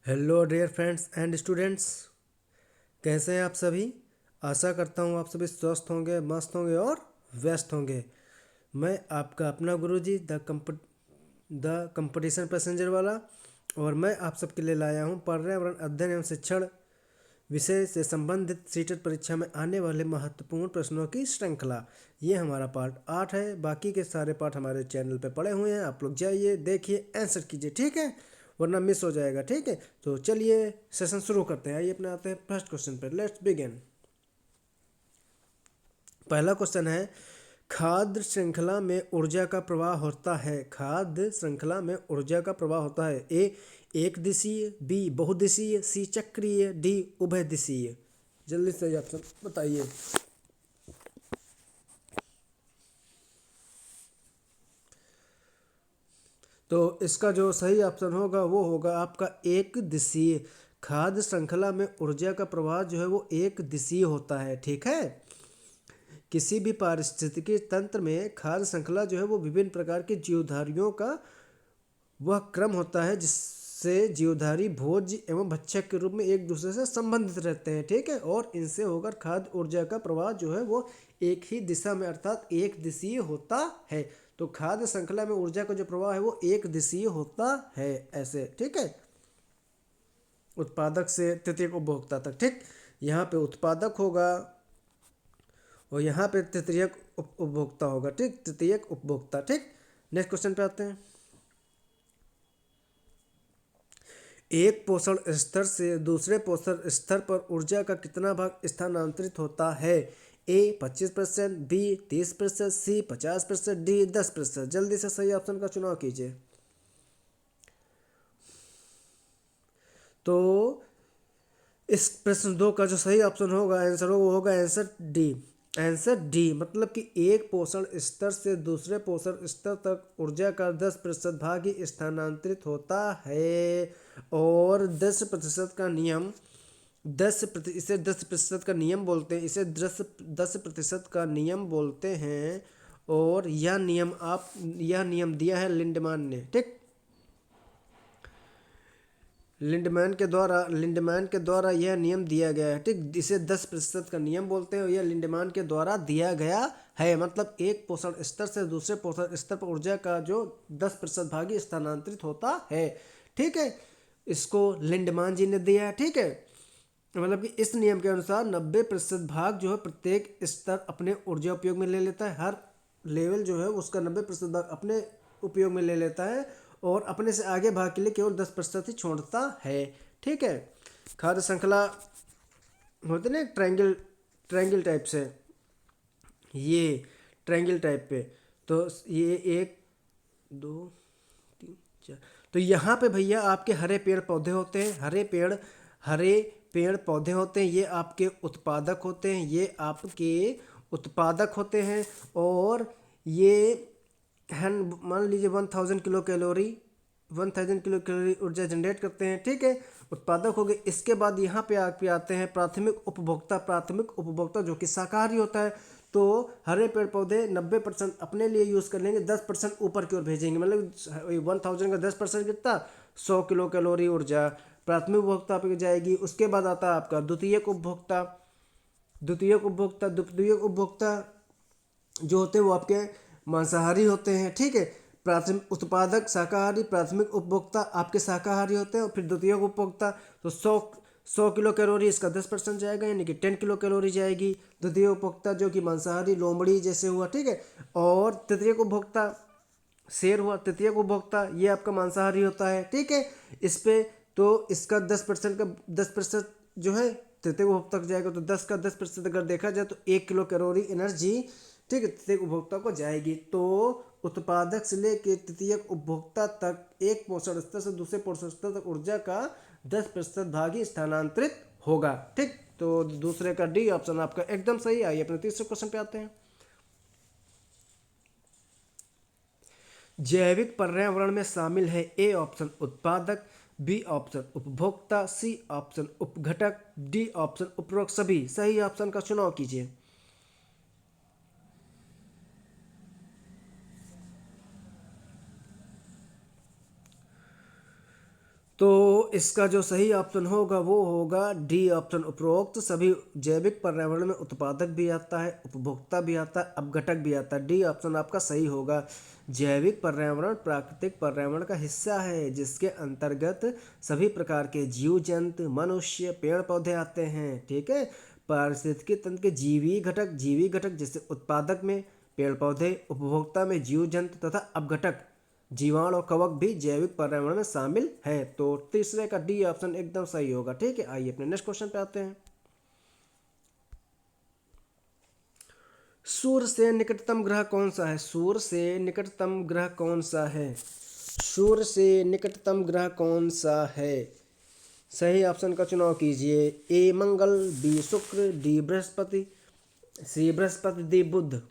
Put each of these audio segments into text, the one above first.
Hello dear friends and students, कैसे हैं आप सभी। आशा करता हूँ आप सभी स्वस्थ होंगे, मस्त होंगे और व्यस्त होंगे। मैं आपका अपना गुरुजी द कंपटीशन पैसेंजर वाला, और मैं आप सबके लिए लाया हूँ पर्यावरण अध्ययन एवं शिक्षण विषय से संबंधित सीटेट परीक्षा में आने वाले महत्वपूर्ण प्रश्नों की श्रृंखला। ये हमारा पार्ट 8 है। बाकी के सारे पार्ट हमारे चैनल पे पड़े हुए हैं, आप लोग जाइए देखिए, आंसर कीजिए, ठीक है, वरना मिस हो जाएगा। ठीक है, तो चलिए सेशन शुरू करते हैं। आइए अपने आते हैं फर्स्ट क्वेश्चन पर। Let's begin. पहला क्वेश्चन है, खाद्य श्रृंखला में ऊर्जा का प्रवाह होता है। खाद्य श्रृंखला में ऊर्जा का प्रवाह होता है। ए एक दिशीय, बी बहुदिशीय, सी चक्रीय, डी उभय दिशीय। जल्दी से ऑप्शन बताइए। तो इसका जो सही ऑप्शन होगा वो होगा आपका एक दिशीय। खाद्य श्रृंखला में ऊर्जा का प्रवाह जो है वो एक दिशीय होता है। ठीक है, किसी भी पारिस्थितिकी तंत्र में खाद्य श्रृंखला जो है वो विभिन्न प्रकार के जीवधारियों का वह क्रम होता है जिससे जीवधारी भोज्य एवं भक्षक के रूप में एक दूसरे से संबंधित रहते हैं। ठीक है, और इनसे होकर खाद्य ऊर्जा का प्रवाह जो है वो एक ही दिशा में अर्थात एक दिशीय होता है। तो खाद्य श्रृंखला में ऊर्जा का जो प्रवाह है वो एक दिशीय होता है ऐसे। ठीक है, उत्पादक से तृतीयक उपभोक्ता तक। ठीक, यहाँ पे उत्पादक होगा और यहाँ पे तृतीयक उपभोक्ता होगा। ठीक, तृतीयक उपभोक्ता। ठीक, नेक्स्ट क्वेश्चन पे आते हैं। एक पोषण स्तर से दूसरे पोषण स्तर पर ऊर्जा का कितना भाग स्थानांतरित होता है। ए 25%, बी 30%, सी 50%, डी 10%। जल्दी से सही ऑप्शन का चुनाव कीजिए। तो इस प्रश्न 2 का जो सही ऑप्शन होगा, आंसर होगा, वो होगा आंसर डी। आंसर डी मतलब कि एक पोषण स्तर से दूसरे पोषण स्तर तक ऊर्जा का 10% भाग ही स्थानांतरित होता है। और 10% का नियम, इसे 10% का नियम बोलते हैं, इसे 10% का नियम बोलते हैं। और यह नियम दिया है लिंडमान ने। ठीक, लिंडमैन के द्वारा यह नियम दिया गया है। ठीक, इसे 10% का नियम बोलते हैं और यह लिंडमैन के द्वारा दिया गया है। मतलब एक पोषण स्तर से दूसरे पोषण स्तर पर ऊर्जा का जो 10% भाग ही स्थानांतरित होता है। ठीक है, इसको लिंडमान जी ने दिया है। ठीक है, मतलब कि इस नियम के अनुसार 90% भाग जो है प्रत्येक स्तर अपने ऊर्जा उपयोग में ले लेता है। हर लेवल जो है उसका 90% भाग अपने उपयोग में ले लेता है और अपने से आगे भाग के लिए केवल 10% ही छोड़ता है। ठीक है, खाद्य श्रृंखला होते ना ट्रायंगल ट्रायंगल टाइप से, ये ट्रायंगल टाइप पे। तो ये एक दो तीन चार, तो यहाँ पे भैया आपके हरे पेड़ पौधे होते हैं। हरे पेड़ पौधे होते हैं, ये आपके उत्पादक होते हैं, ये आपके उत्पादक होते हैं। और ये मान लीजिए 1000 किलो कैलोरी ऊर्जा जनरेट करते हैं। ठीक है, उत्पादक हो गए। इसके बाद यहाँ पे आते हैं प्राथमिक उपभोक्ता। प्राथमिक उपभोक्ता जो कि शाकाहारी होता है। तो हरे पेड़ पौधे 90% अपने लिए यूज़ कर लेंगे, 10% ऊपर की ओर भेजेंगे। मतलब 1000 का 10% कितना, 100 किलो कैलोरी ऊर्जा प्राथमिक उपभोक्ता पे जाएगी। उसके बाद आता है आपका द्वितीयक उपभोक्ता। द्वितीयक उपभोक्ता जो होते हैं वो आपके मांसाहारी होते हैं। ठीक है, प्राथमिक उत्पादक शाकाहारी, प्राथमिक उपभोक्ता आपके शाकाहारी होते हैं और फिर द्वितीयक उपभोक्ता। तो 100 किलो कैलोरी इसका 10% जाएगा, यानी कि 10 किलो कैलोरी जाएगी। द्वितीय उपभोक्ता जो कि मांसाहारी लोमड़ी जैसे हुआ। ठीक है, और तृतीयक उपभोक्ता शेर हुआ। तृतीयक उपभोक्ता ये आपका मांसाहारी होता है। ठीक है, इस पे तो इसका 10% जो है तृतीयक उपभोक्ता को जाएगा। तो 10% अगर देखा जाए तो 1 किलो कैलोरी एनर्जी, ठीक है, तृतीयक उपभोक्ता को जाएगी। तो उत्पादक से लेकर तृतीयक उपभोक्ता तक एक पोषण स्तर से दूसरे पोषण स्तर तक ऊर्जा का 10% भाग ही स्थानांतरित होगा। ठीक, तो दूसरे का डी ऑप्शन आपका एकदम सही। आइए अपने तीसरे क्वेश्चन पे आते हैं। जैविक पर्यावरण में शामिल है। ए ऑप्शन उत्पादक, बी ऑप्शन उपभोक्ता, सी ऑप्शन उपघटक, डी ऑप्शन उपरोक्त सभी। सही ऑप्शन का चुनाव कीजिए। तो इसका जो सही ऑप्शन होगा वो होगा डी ऑप्शन। उपरोक्त सभी जैविक पर्यावरण में उत्पादक भी आता है, उपभोक्ता भी आता है, अपघटक भी आता है। डी ऑप्शन आपका सही होगा। जैविक पर्यावरण प्राकृतिक पर्यावरण का हिस्सा है जिसके अंतर्गत सभी प्रकार के जीव जंतु, मनुष्य, पेड़ पौधे आते हैं। ठीक है, पारिस्थितिकी तंत्र के जीवी घटक जैसे उत्पादक में पेड़ पौधे, उपभोक्ता में जीव जंतु तथा अपघटक जीवाणु और कवक भी जैविक पर्यावरण में शामिल है। तो तीसरे का डी ऑप्शन एकदम सही होगा। ठीक है, आइए अपने नेक्स्ट क्वेश्चन पे आते हैं। सूर्य से निकटतम ग्रह कौन सा है? सूर्य से निकटतम ग्रह कौन सा है? सूर्य से निकटतम ग्रह कौन सा है? सही ऑप्शन का चुनाव कीजिए। ए मंगल, बी शुक्र, डी बृहस्पति, सी बृहस्पति, डी बुध।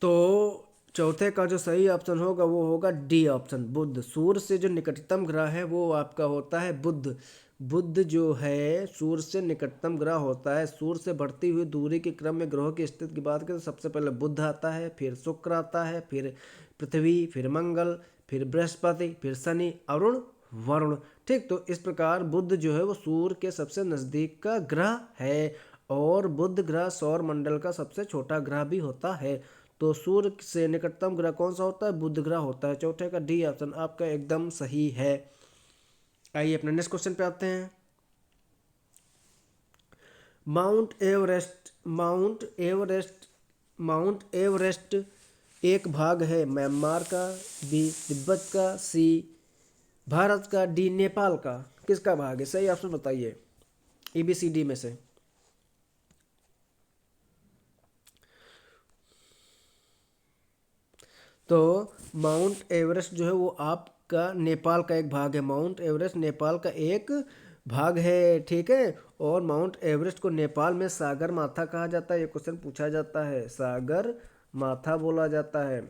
तो चौथे का जो सही ऑप्शन होगा वो होगा डी ऑप्शन, बुध। सूर्य से जो निकटतम ग्रह है वो आपका होता है बुध। बुध जो है सूर्य से निकटतम ग्रह होता है। सूर्य से बढ़ती हुई दूरी के क्रम में ग्रहों की स्थिति की बात करें तो सबसे पहले बुध आता है, फिर शुक्र आता है, फिर पृथ्वी, फिर मंगल, फिर बृहस्पति, फिर शनि, अरुण, वरुण। ठीक, तो इस प्रकार बुध जो है वो सूर्य के सबसे नज़दीक का ग्रह है और बुध ग्रह सौर मंडल का सबसे छोटा ग्रह भी होता है। तो सूर्य से निकटतम ग्रह कौन सा होता है? बुध ग्रह होता है। चौथे का डी ऑप्शन आपका एकदम सही है। आइए अपने नेक्स्ट क्वेश्चन पे आते हैं। माउंट एवरेस्ट एक भाग है म्यांमार का, बी तिब्बत का, सी भारत का, डी नेपाल का। किसका भाग है? सही ऑप्शन बताइए ABCD में से। तो माउंट एवरेस्ट जो है वो आपका नेपाल का एक भाग है। माउंट एवरेस्ट नेपाल का एक भाग है। ठीक है, और माउंट एवरेस्ट को नेपाल में सागर माथा कहा जाता है। ये क्वेश्चन पूछा जाता है, सागर माथा बोला जाता है।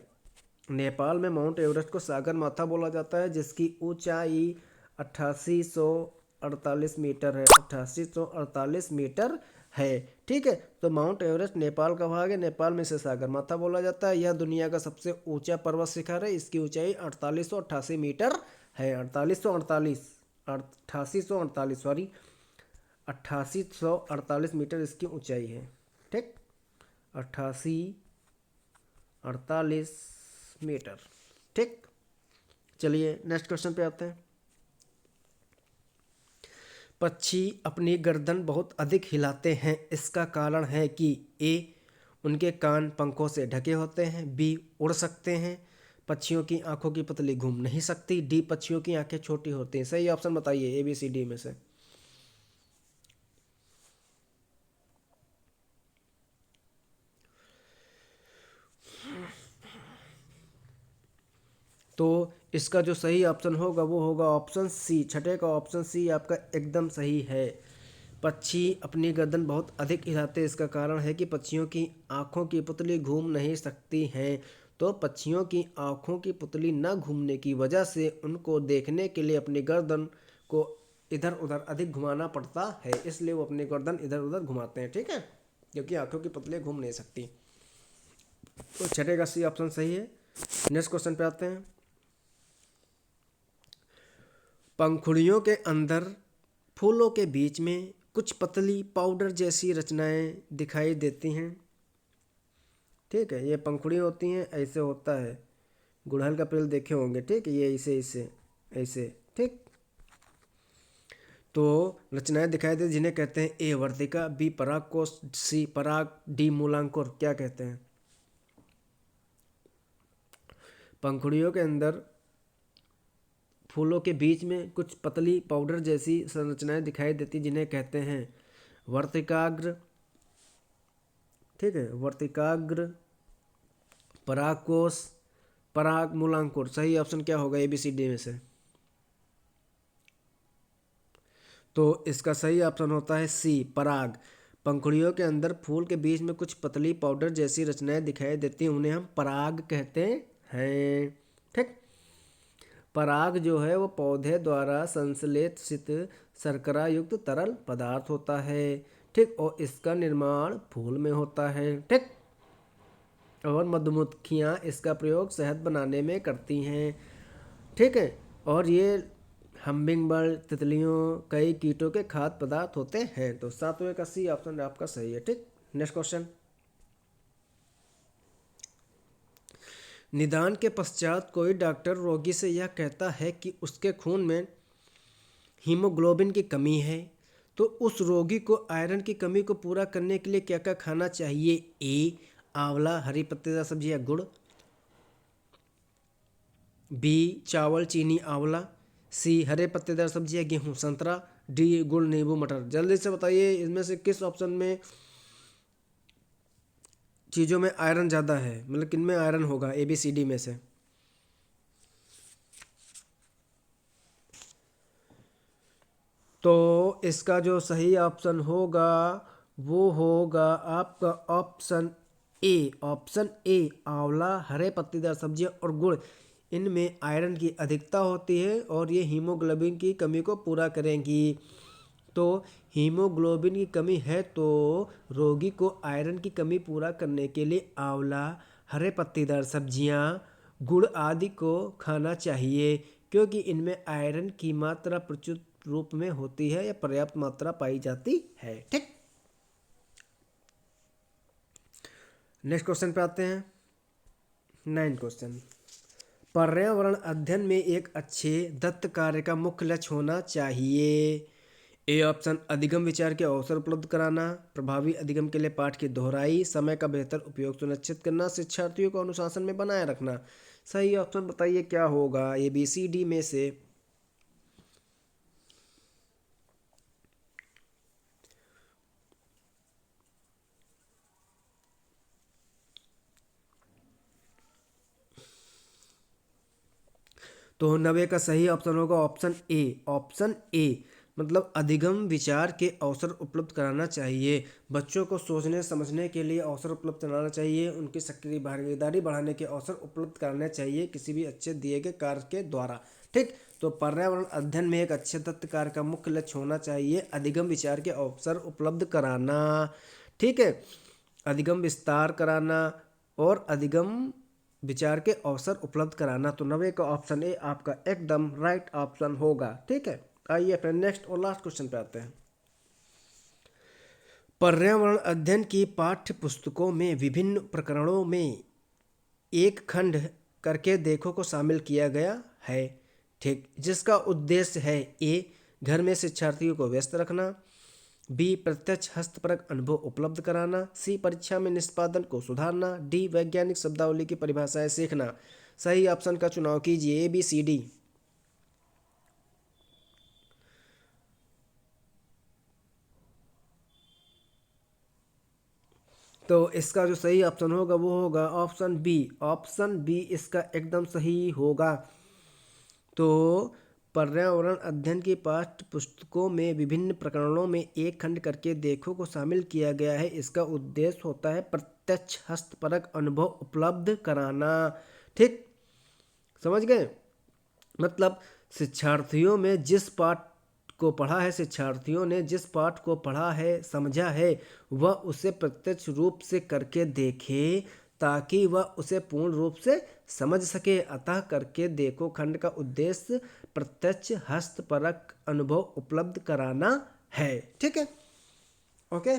नेपाल में माउंट एवरेस्ट को सागर माथा बोला जाता है जिसकी ऊंचाई 8848 मीटर है। 8848 मीटर है। ठीक है, तो माउंट एवरेस्ट नेपाल का भाग है। नेपाल में इसे सागर माथा बोला जाता है। यह दुनिया का सबसे ऊंचा पर्वत शिखर है। इसकी ऊंचाई 4888 मीटर है। 8848 सॉरी 8848 मीटर इसकी ऊंचाई है। ठीक, 8848 मीटर। ठीक, चलिए नेक्स्ट क्वेश्चन पे आते हैं। पक्षी अपनी गर्दन बहुत अधिक हिलाते हैं, इसका कारण है कि ए उनके कान पंखों से ढके होते हैं, बी उड़ सकते हैं, पक्षियों की आंखों की पुतली घूम नहीं सकती, डी पक्षियों की आंखें छोटी होती हैं। सही ऑप्शन बताइए ABCD में से। तो इसका जो सही ऑप्शन होगा वो होगा ऑप्शन सी। छठे का ऑप्शन सी आपका एकदम सही है। पक्षी अपनी गर्दन बहुत अधिक हिलाते हैं, इसका कारण है कि पक्षियों की आंखों की पुतली घूम नहीं सकती हैं। तो पक्षियों की आंखों की पुतली न घूमने की वजह से उनको देखने के लिए अपनी गर्दन को इधर उधर अधिक घुमाना पड़ता है, इसलिए वो अपनी गर्दन इधर उधर घुमाते हैं। ठीक है, क्योंकि आंखों की पुतली घूम नहीं सकती। तो छठे का सी ऑप्शन सही है। नेक्स्ट क्वेश्चन पे आते हैं। पंखुड़ियों के अंदर फूलों के बीच में कुछ पतली पाउडर जैसी रचनाएं दिखाई देती हैं। ठीक है, ये पंखुड़ियाँ होती हैं, ऐसे होता है। गुड़हल का पेड़ देखे होंगे। ठीक है, ये ऐसे ऐसे ऐसे। ठीक, तो रचनाएं दिखाई देती जिन्हें कहते हैं ए वर्तिका, बी परागकोश, सी पराग, डी मूलांकुर। क्या कहते हैं? पंखुड़ियों के अंदर फूलों के बीच में कुछ पतली पाउडर जैसी संरचनाएं दिखाई देती जिन्हें कहते हैं वर्तिकाग्र। ठीक है, वर्तिकाग्र, परागकोश, पराग, मूलांकुर। सही ऑप्शन क्या होगा ABCD में से? तो इसका सही ऑप्शन होता है सी पराग। पंखुड़ियों के अंदर फूल के बीच में कुछ पतली पाउडर जैसी रचनाएं दिखाई देती हैं, उन्हें हम पराग कहते हैं। ठीक, पराग जो है वो पौधे द्वारा संश्लेषित शर्करा युक्त तरल पदार्थ होता है। ठीक, और इसका निर्माण फूल में होता है। ठीक, और मधुमक्खियाँ इसका प्रयोग शहद बनाने में करती हैं। ठीक है, और ये हम्बिंग बर्ड, तितलियों, कई कीटों के खाद्य पदार्थ होते हैं। तो 7वें का सी ऑप्शन आपका सही है। ठीक, नेक्स्ट क्वेश्चन। निदान के पश्चात कोई डॉक्टर रोगी से यह कहता है कि उसके खून में हीमोग्लोबिन की कमी है, तो उस रोगी को आयरन की कमी को पूरा करने के लिए क्या क्या खाना चाहिए? ए आंवला, हरी पत्तेदार सब्जी या गुड़। बी चावल, चीनी, आंवला। सी हरे पत्तेदार सब्जी या गेहूँ, संतरा। डी गुड़, नींबू, मटर। जल्दी से बताइए इनमें से किस ऑप्शन में चीज़ों में आयरन ज़्यादा है, मतलब किन में आयरन होगा ए बी सी डी में से। तो इसका जो सही ऑप्शन होगा वो होगा आपका ऑप्शन ए। ऑप्शन ए आंवला, हरे पत्तेदार सब्जियां और गुड़, इनमें आयरन की अधिकता होती है और ये हीमोग्लोबिन की कमी को पूरा करेंगी। तो हीमोग्लोबिन की कमी है तो रोगी को आयरन की कमी पूरा करने के लिए आंवला, हरे पत्तेदार सब्जियां, गुड़ आदि को खाना चाहिए, क्योंकि इनमें आयरन की मात्रा प्रचुर रूप में होती है या पर्याप्त मात्रा पाई जाती है। ठीक, नेक्स्ट क्वेश्चन पे आते हैं। 9 क्वेश्चन। पर्यावरण अध्ययन में एक अच्छे दत्त कार्य का मुख्य लक्ष्य होना चाहिए। ए ऑप्शन अधिगम विचार के अवसर उपलब्ध कराना, प्रभावी अधिगम के लिए पाठ की दोहराई, समय का बेहतर उपयोग सुनिश्चित करना, शिक्षार्थियों को अनुशासन में बनाए रखना। सही ऑप्शन बताइए क्या होगा ए बी सी डी में से। तो 90 का सही ऑप्शन होगा ऑप्शन ए। ऑप्शन ए मतलब अधिगम विचार के अवसर उपलब्ध कराना चाहिए, बच्चों को सोचने समझने के लिए अवसर उपलब्ध कराना चाहिए, उनकी सक्रिय भागीदारी बढ़ाने के अवसर उपलब्ध कराने चाहिए किसी भी अच्छे दिए गए कार्य के द्वारा। ठीक, तो पर्यावरण अध्ययन में एक अच्छे दत्त कार्य का मुख्य लक्ष्य होना चाहिए अधिगम विचार के अवसर उपलब्ध कराना। ठीक है, अधिगम विस्तार कराना और अधिगम विचार के अवसर उपलब्ध कराना। तो 90 का ऑप्शन ए आपका एकदम राइट ऑप्शन होगा। ठीक है, आइए फिर नेक्स्ट और लास्ट क्वेश्चन पे आते हैं। पर्यावरण अध्ययन की पाठ्य पुस्तकों में विभिन्न प्रकरणों में एक खंड करके देखो को शामिल किया गया है। ठीक, जिसका उद्देश्य है ए घर में शिक्षार्थियों को व्यस्त रखना, बी प्रत्यक्ष हस्तपरक अनुभव उपलब्ध कराना, सी परीक्षा में निष्पादन को सुधारना, डी वैज्ञानिक शब्दावली की परिभाषाएं सीखना। सही ऑप्शन का चुनाव कीजिए ए बी सी डी। तो इसका जो सही ऑप्शन होगा वो होगा ऑप्शन बी। ऑप्शन बी इसका एकदम सही होगा। तो पर्यावरण अध्ययन की पाठ्य पुस्तकों में विभिन्न प्रकरणों में एक खंड करके देखो को शामिल किया गया है। इसका उद्देश्य होता है प्रत्यक्ष हस्तपरक अनुभव उपलब्ध कराना। ठीक, समझ गए? मतलब शिक्षार्थियों में जिस पाठ को पढ़ा है, शिक्षार्थियों ने जिस पाठ को पढ़ा है समझा है वह उसे प्रत्यक्ष रूप से करके देखे ताकि वह उसे पूर्ण रूप से समझ सके। अतः करके देखो खंड का उद्देश्य प्रत्यक्ष हस्तपरक अनुभव उपलब्ध कराना है। ठीक है, ओके,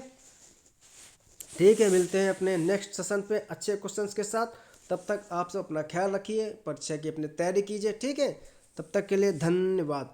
ठीक है, मिलते हैं अपने नेक्स्ट सेशन पे अच्छे क्वेश्चंस के साथ। तब तक आप सब अपना ख्याल रखिए, परीक्षा की अपनी तैयारी कीजिए। ठीक है, तब तक के लिए धन्यवाद।